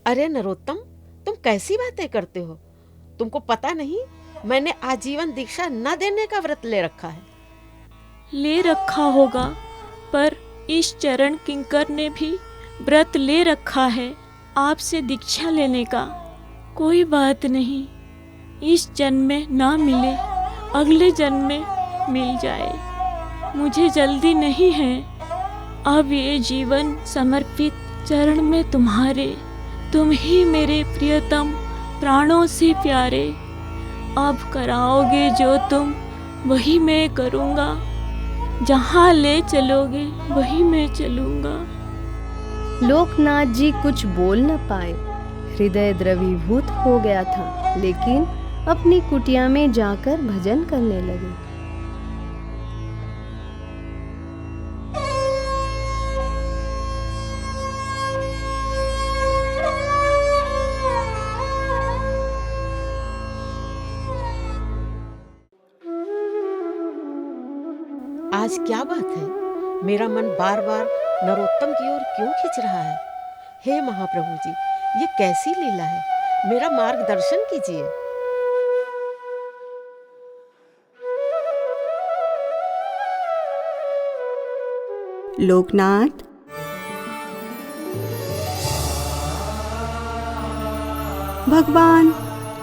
अरे नरोत्तम, तुम कैसी बातें करते हो? तुमको पता नहीं मैंने आजीवन दीक्षा न देने का व्रत ले रखा है। ले रखा होगा, पर इस चरण किंकर ने भी व्रत ले रखा है आपसे दीक्षा लेने का। कोई बात नहीं, इस जन्म में ना मिले अगले जन्म में मिल जाए, मुझे जल्दी नहीं है। अब ये जीवन समर्पित चरण में तुम्हारे, तुम ही मेरे प्रियतम प्राणों से प्यारे। अब कराओगे जो तुम वही मैं करूँगा, जहाँ ले चलोगे वही मैं चलूँगा। लोकनाथ जी कुछ बोल न पाए, हृदय द्रवीभूत हो गया था, लेकिन अपनी कुटिया में जाकर भजन करने लगे। आज क्या बात है, मेरा मन बार बार नरोत्तम की ओर क्यों खिंच रहा है? हे महाप्रभु जी, ये कैसी लीला है, मेरा मार्गदर्शन कीजिए। लोकनाथ, भगवान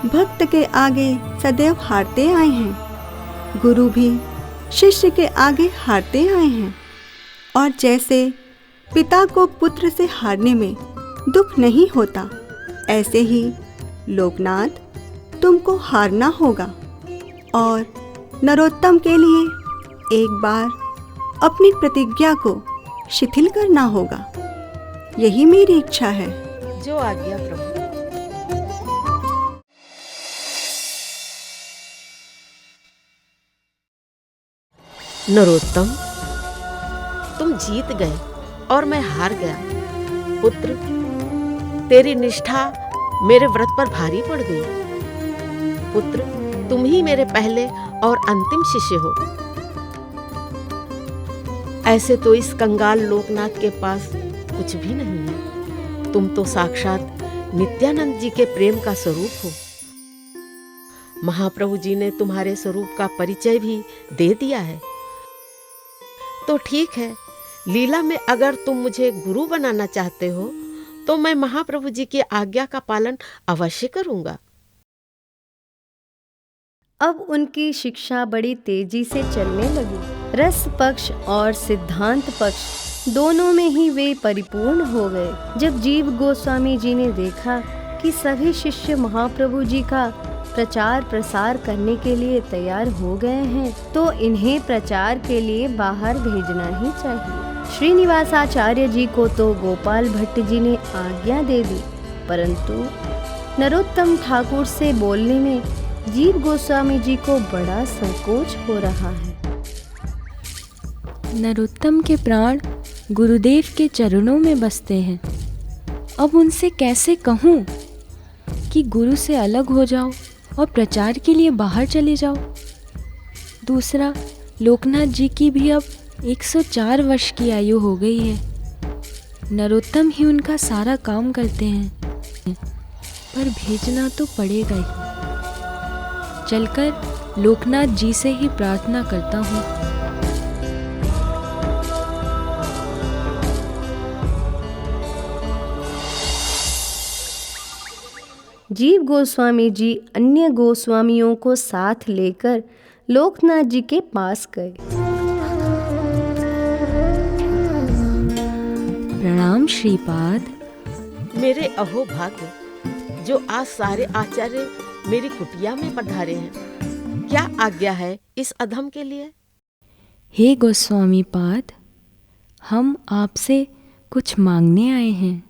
भक्त के आगे सदैव हारते आए हैं, गुरु भी शिष्य के आगे हारते आए हैं। और जैसे पिता को पुत्र से हारने में दुख नहीं होता, ऐसे ही लोकनाथ तुमको हारना होगा और नरोत्तम के लिए एक बार अपनी प्रतिज्ञा को शिथिल करना होगा। यही मेरी इच्छा है। जो आज्ञा प्रभु। नरोत्तम, तुम जीत गए और मैं हार गया। पुत्र, तेरी निष्ठा मेरे व्रत पर भारी पड़ गई। पुत्र, तुम ही मेरे पहले और अंतिम शिष्य हो। ऐसे तो इस कंगाल लोकनाथ के पास कुछ भी नहीं है। तुम तो साक्षात नित्यानंद जी के प्रेम का स्वरूप हो। महाप्रभु जी ने तुम्हारे स्वरूप का परिचय भी दे दिया है। तो ठीक है, लीला में अगर तुम मुझे गुरु बनाना चाहते हो तो मैं महाप्रभु जी की आज्ञा का पालन अवश्य करूंगा। अब उनकी शिक्षा बड़ी तेजी से चलने लगी। रस पक्ष और सिद्धांत पक्ष दोनों में ही वे परिपूर्ण हो गए। जब जीव गोस्वामी जी ने देखा कि सभी शिष्य महाप्रभु जी का प्रचार प्रसार करने के लिए तैयार हो गए हैं, तो इन्हें प्रचार के लिए बाहर भेजना ही चाहिए। श्रीनिवासाचार्य जी को तो गोपाल भट्ट जी ने आज्ञा दे दी, परंतु नरोत्तम ठाकुर से बोलने में जीव गोस्वामी जी को बड़ा संकोच हो रहा है। नरोत्तम के प्राण गुरुदेव के चरणों में बसते हैं। अब उनसे कैसे कहूँ कि गुरु से अलग हो जाओ और प्रचार के लिए बाहर चले जाओ। दूसरा, लोकनाथ जी की भी अब 104 वर्ष की आयु हो गई है। नरोत्तम ही उनका सारा काम करते हैं, पर भेजना तो पड़ेगा ही। चलकर लोकनाथ जी से ही प्रार्थना करता हूँ। जीव गोस्वामी जी अन्य गोस्वामियों को साथ लेकर लोकनाथ जी के पास गए। प्रणाम श्रीपाद। मेरे अहोभाग्य, जो आज सारे आचार्य मेरी कुटिया में पधारे हैं। क्या आज्ञा है इस अधम के लिए? हे गोस्वामी पाद, हम आपसे कुछ मांगने आए हैं।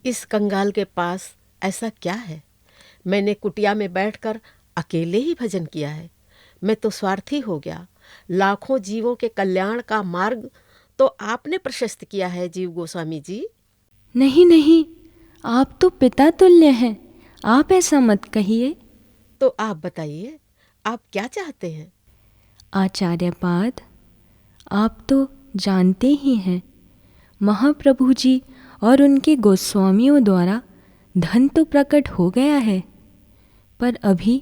इस कंगाल के पास ऐसा क्या है? मैंने कुटिया में बैठकर अकेले ही भजन किया है। मैं तो स्वार्थी हो गया। लाखों जीवों के कल्याण का मार्ग तो आपने प्रशस्त किया है जीव गोस्वामी जी। नहीं नहीं, आप तो पिता तुल्य हैं, आप ऐसा मत कहिए। तो आप बताइए, आप क्या चाहते हैं? आचार्यपाद, आप तो जानते ही हैं, महाप्रभु जी और उनके गोस्वामियों द्वारा धन तो प्रकट हो गया है, पर अभी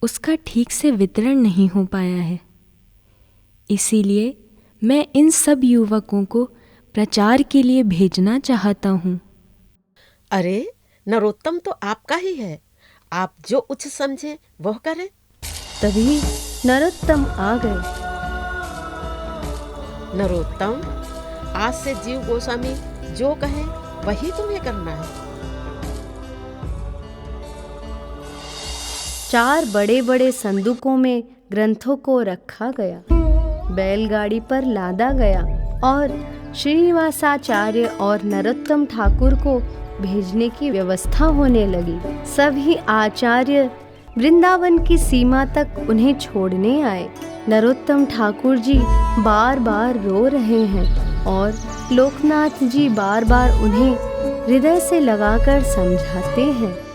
उसका ठीक से वितरण नहीं हो पाया है। इसीलिए मैं इन सब युवकों को प्रचार के लिए भेजना चाहता हूँ। अरे नरोत्तम तो आपका ही है, आप जो उचित समझे वह करें। तभी नरोत्तम आ गए। नरोत्तम, आज से जीव गोस्वामी जो कहे वही तुम्हें करना है। 4 बड़े-बड़े संदूकों में ग्रंथों को रखा गया, बैलगाड़ी पर लादा गया और श्रीनिवासाचार्य और नरोत्तम ठाकुर को भेजने की व्यवस्था होने लगी। सभी आचार्य वृंदावन की सीमा तक उन्हें छोड़ने आए। नरोत्तम ठाकुर जी बार बार रो रहे हैं और लोकनाथ जी बार बार उन्हें हृदय से लगाकर समझाते हैं।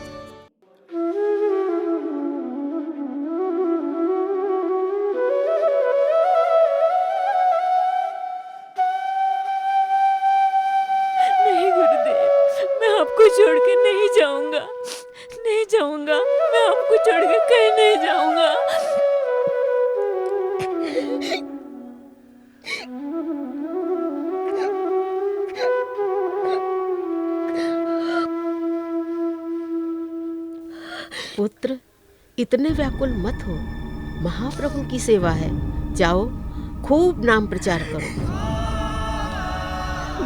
नहीं गुरुदेव, मैं आपको छोड़ के नहीं जाऊंगा, नहीं जाऊंगा, मैं आपको छोड़ के कहीं नहीं जाऊंगा। पुत्र, इतने व्याकुल मत हो, महाप्रभु की सेवा है। जाओ, खूब नाम प्रचार करो।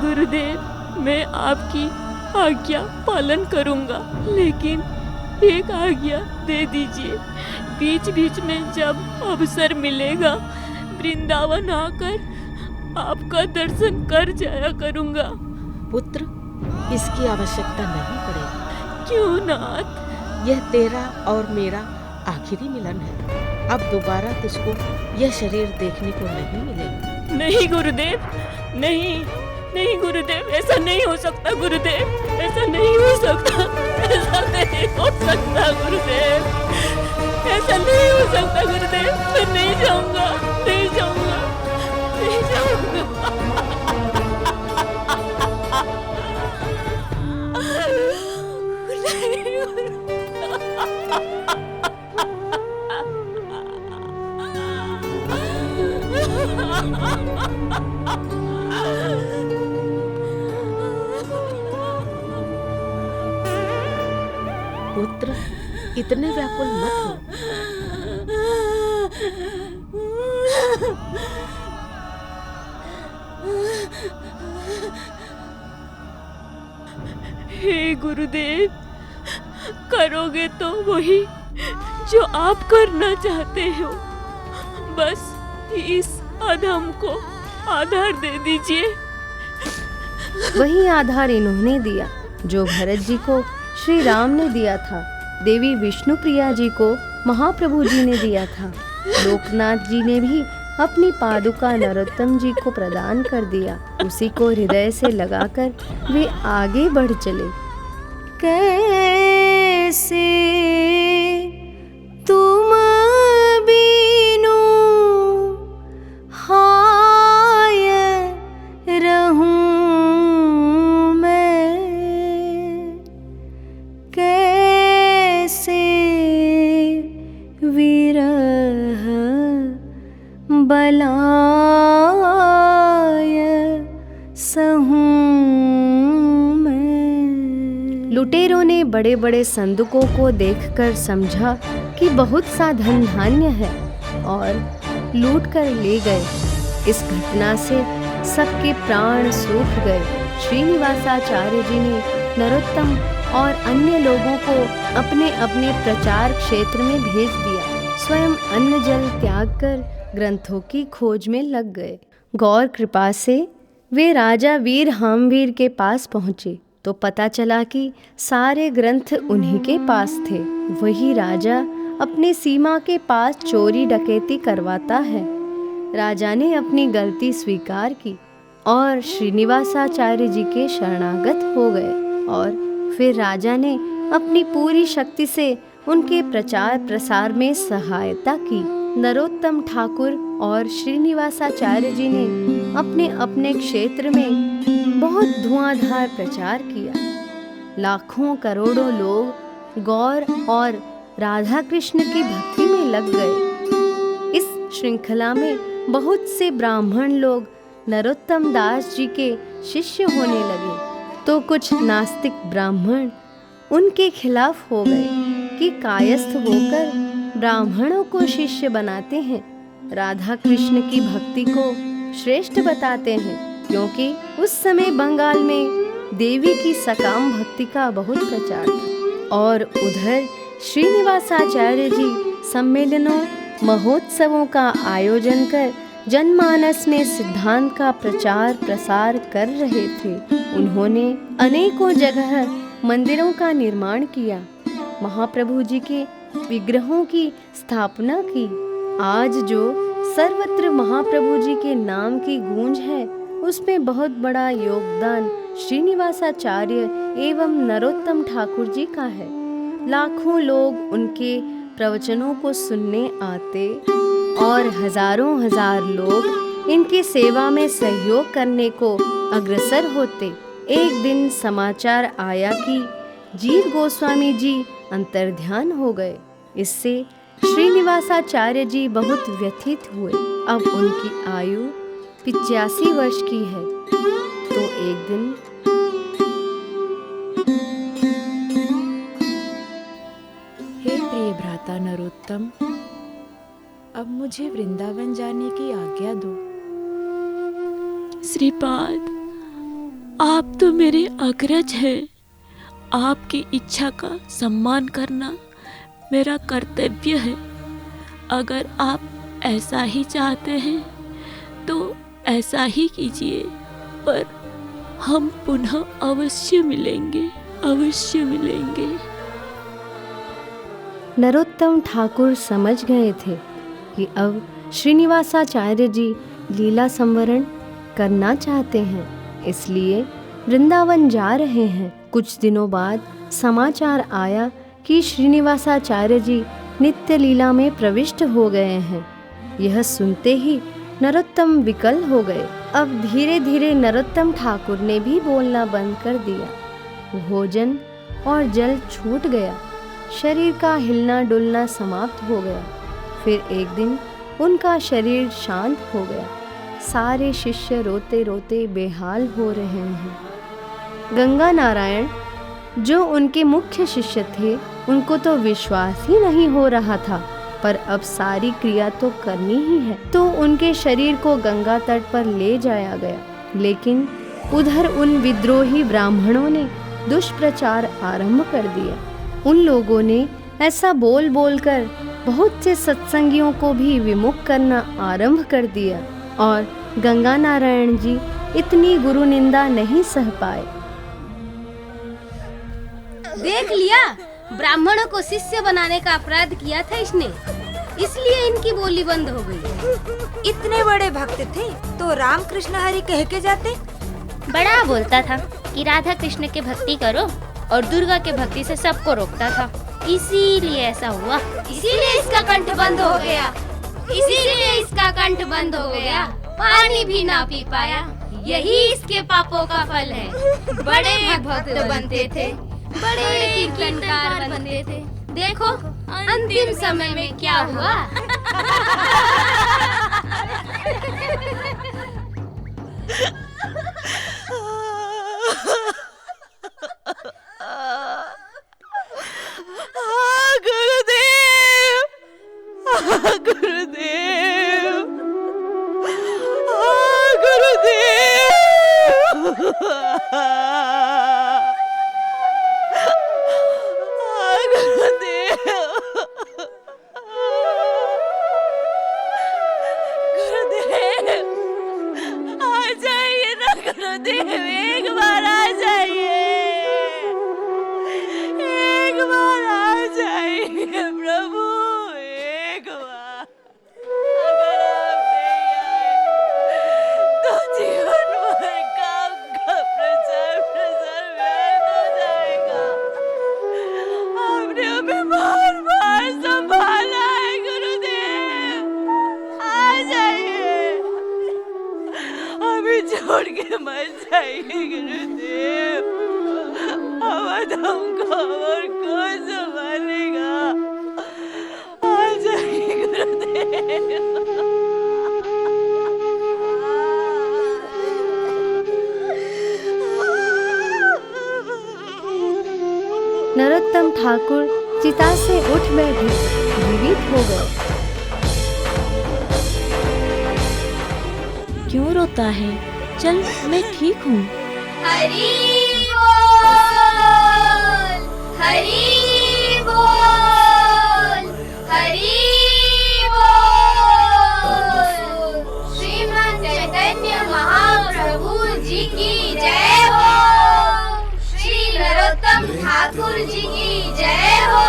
गुरुदेव, मैं आपकी आज्ञा पालन करूंगा, लेकिन एक आज्ञा दे दीजिए। बीच बीच में जब अवसर मिलेगा वृंदावन आकर आपका दर्शन कर जाया करूंगा। पुत्र, इसकी आवश्यकता नहीं पड़ेगी। क्यों नाथ? यह तेरा और मेरा आखिरी मिलन है। अब दोबारा तुझको यह शरीर देखने को नहीं मिलेगा। नहीं गुरुदेव, नहीं, नहीं गुरुदेव, ऐसा नहीं हो सकता गुरुदेव, ऐसा नहीं हो सकता, ऐसा नहीं हो सकता गुरुदेव, ऐसा नहीं हो सकता गुरुदेव। मैं नहीं जाऊंगा, नहीं जाऊंगा, नहीं जाऊंगा। पुत्र, इतने व्याकुल मत हो। हे गुरुदेव, करोगे तो वही जो आप करना चाहते हो। बस इस अधम को आधार दे दीजिए। वही आधार इन्होंने दिया जो भरत जी को श्री राम ने दिया था, देवी विष्णुप्रिया जी को महाप्रभु जी ने दिया था, लोकनाथ जी ने भी अपनी पादुका नरोत्तम जी को प्रदान कर दिया। उसी को हृदय से लगाकर वे आगे बढ़ चले। कैसे तुम बीनू हाय रहूं मैं, कैसे विरह बलाय सहूं मैं। लुटेरों ने बड़े बड़े संदूकों को देखकर समझा कि बहुत सा धन धान्य है और लूट कर ले गए। इस घटना से सबके प्राण सूख गए। श्रीनिवासाचार्य जी ने नरोत्तम और अन्य लोगों को अपने अपने प्रचार क्षेत्र में भेज दिया। स्वयं अन्न जल त्याग कर ग्रंथों की खोज में लग गए। गौर कृपा से वे राजा वीर हामवीर के पास पहुँचे तो पता चला कि सारे ग्रंथ उन्हीं के पास थे। वही राजा अपने सीमा के पास चोरी डकैती करवाता है। राजा ने अपनी गलती स्वीकार की और श्रीनिवासाचार्य जी के शरणागत हो गए और फिर राजा ने अपनी पूरी शक्ति से उनके प्रचार प्रसार में सहायता की। नरोत्तम ठाकुर और श्रीनिवासाचार्य जी ने अपने अपने क्षेत्र में बहुत धुआंधार प्रचार किया। लाखों करोड़ों लोग गौर और राधा कृष्ण की भक्ति में लग गए। इस श्रृंखला में बहुत से ब्राह्मण लोग नरोत्तम दास जी के शिष्य होने लगे, तो कुछ नास्तिक ब्राह्मण उनके खिलाफ हो गए कि कायस्थ होकर ब्राह्मणों को शिष्य बनाते हैं, राधा कृष्ण की भक्ति को श्रेष्ठ बताते हैं, क्योंकि उस समय बंगाल में देवी की सकाम भक्ति का बहुत प्रचार था। और उधर श्रीनिवासाचार्य जी सम्मेलनों महोत्सवों का आयोजन कर जनमानस में सिद्धांत का प्रचार प्रसार कर रहे थे। उन्होंने अनेकों जगह मंदिरों का निर्माण किया, महाप्रभु जी के विग्रहों की स्थापना की। आज जो सर्वत्र महाप्रभु जी के नाम की गूंज है, उसमें बहुत बड़ा योगदान श्रीनिवासाचार्य एवं नरोत्तम ठाकुर जी का है। लाखों लोग उनके प्रवचनों को सुनने आते और हजारों हजार लोग इनकी सेवा में सहयोग करने को अग्रसर होते। एक दिन समाचार आया कि जीव गोस्वामी जी अंतर्ध्यान हो गए। इससे श्रीनिवासाचार्य जी बहुत व्यथित हुए। अब उनकी आयु 85 वर्ष की है। तो एक दिन हे प्रिय भ्राता नरोत्तम, अब मुझे वृंदावन जाने की आज्ञा दो। श्रीपाद, आप तो मेरे अग्रज हैं। आपकी इच्छा का सम्मान करना मेरा कर्तव्य है। अगर आप ऐसा ही चाहते हैं तो ऐसा ही कीजिए, पर हम पुनः अवश्य मिलेंगे, अवश्य मिलेंगे। नरोत्तम ठाकुर समझ गए थे कि अब श्रीनिवासाचार्य जी लीला संवरण करना चाहते हैं, इसलिए वृंदावन जा रहे हैं। कुछ दिनों बाद समाचार आया कि श्रीनिवासाचार्य जी नित्य लीला में प्रविष्ट हो गए हैं। यह सुनते ही नरोत्तम विकल हो गए। अब धीरे धीरे नरोत्तम ठाकुर ने भी बोलना बंद कर दिया। भोजन और जल छूट गया, शरीर का हिलना डुलना समाप्त हो गया। फिर एक दिन उनका शरीर शांत हो गया। सारे शिष्य रोते रोते बेहाल हो रहे हैं। गंगा नारायण जो उनके मुख्य शिष्य थे, उनको तो विश्वास ही नहीं हो रहा था, पर अब सारी क्रिया तो करनी ही है। तो उनके शरीर को गंगा तट पर ले जाया गया, लेकिन उधर उन विद्रोही ब्राह्मणों ने दुष्प्रचार आरंभ कर दिया। उन लोगों ने ऐसा बोल बोल कर बहुत से सत्संगियों को भी विमुख करना आरंभ कर दिया, और गंगा नारायण जी इतनी गुरु निंदा नहीं सह पाए। देख लिया, ब्राह्मणों को शिष्य बनाने का अपराध किया था इसने, इसलिए इनकी बोली बंद हो गई। इतने बड़े भक्त थे तो राम कृष्ण हरि कह के जाते। बड़ा बोलता था कि राधा कृष्ण के भक्ति करो और दुर्गा के भक्ति से सबको रोकता था, इसीलिए ऐसा हुआ। इसीलिए इसका कंठ बंद हो गया, इसीलिए इसका कंठ बंद हो गया, पानी भी ना पी पाया। यही इसके पापों का फल है। बड़े भक्त बनते थे, बड़े कीर्तनकार बनते थे। देखो अंतिम समय में क्या हुआ। गुरुदेव, गुरुदेव, गुरुदेव। गुरुदेव, एक बार आ जाइए, एक बार आ जाइए प्रभु, एक बार। अगर आप नहीं आए तो जीवन भर काम का प्रचार व्यर्थ हो जाएगा। आपने हमें बार बार संभाला है गुरुदेव, आ जाइए, अभी छोड़ के मत जाइए गुरुदेव। अब हमको और कौन संभालेगा? आ जाइए गुरुदेव। नरोत्तम ठाकुर चिता से उठ बैठे, जीवित हो गए। क्यों रोता है? चल, मैं ठीक हूँ। हरि बोल, हरि बोल, हरि बोल। श्रीमद् चैतन्य महाप्रभु जी की जय हो। श्री नरोत्तम ठाकुर जी की जय हो।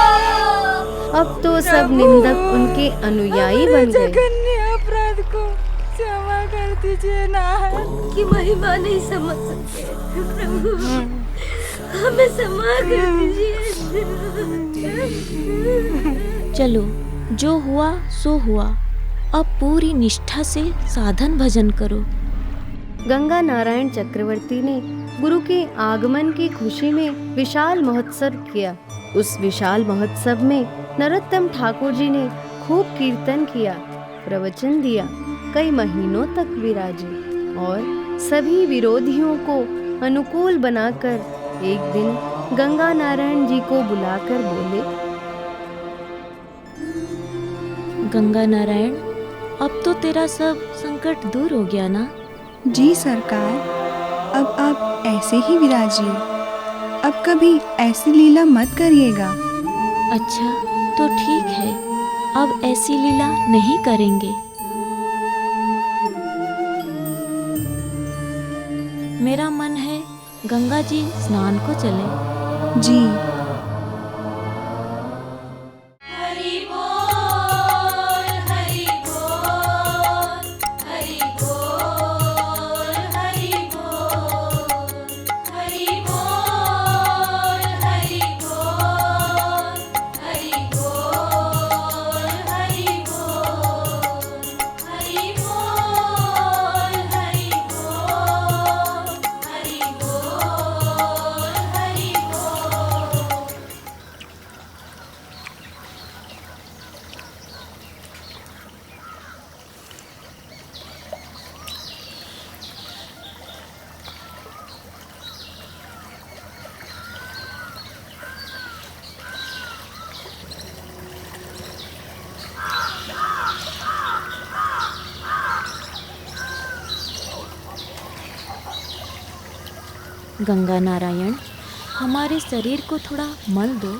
अब तो सब निंदक उनके अनुयायी बन गए। अपराध को क्षमा कर दीजिए नाथ। की महिमा नहीं समझ सकते प्रभु, हमें क्षमा कर दीजिए। चलो, जो हुआ सो हुआ। अब पूरी निष्ठा से साधन भजन करो। गंगा नारायण चक्रवर्ती ने गुरु के आगमन की खुशी में विशाल महोत्सव किया। उस विशाल महोत्सव में नरोत्तम ठाकुर जी ने खूब कीर्तन किया, प्रवचन दिया, कई महीनों तक विराजे और सभी विरोधियों को अनुकूल बनाकर एक दिन गंगा नारायण जी को बुलाकर बोले, गंगा नारायण, अब तो तेरा सब संकट दूर हो गया ना? जी सरकार, अब आप ऐसे ही विराजिए, अब कभी ऐसी लीला मत करिएगा। अच्छा, तो ठीक है, अब ऐसी लीला नहीं करेंगे। मेरा मन है गंगा जी स्नान को चले। जी। गंगा नारायण, हमारे शरीर को थोड़ा मल दो।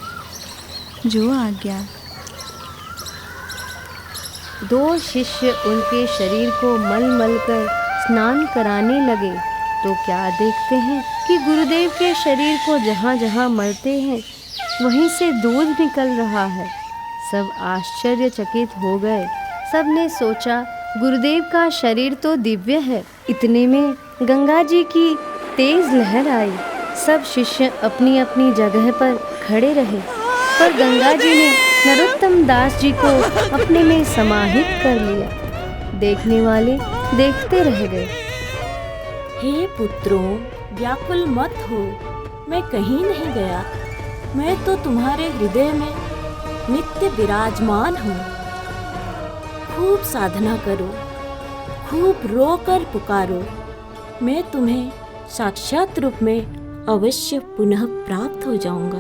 जो आज्ञा। दो शिष्य उनके शरीर को मल मल कर स्नान कराने लगे तो क्या देखते हैं कि गुरुदेव के शरीर को जहाँ जहाँ मलते हैं वहीं से दूध निकल रहा है। सब आश्चर्यचकित हो गए। सबने सोचा गुरुदेव का शरीर तो दिव्य है। इतने में गंगा जी की तेज लहर आई। सब शिष्य अपनी अपनी जगह पर खड़े रहे, पर गंगा जी ने नरोत्तम दास जी को अपने में समाहित कर लिया। देखने वाले देखते रह गए। हे पुत्रों, व्याकुल मत हो, मैं कहीं नहीं गया। मैं तो तुम्हारे हृदय में नित्य विराजमान हूँ। खूब साधना करो, खूब रोकर पुकारो, मैं तुम्हें साक्षात रूप में अवश्य पुनः प्राप्त हो जाऊंगा।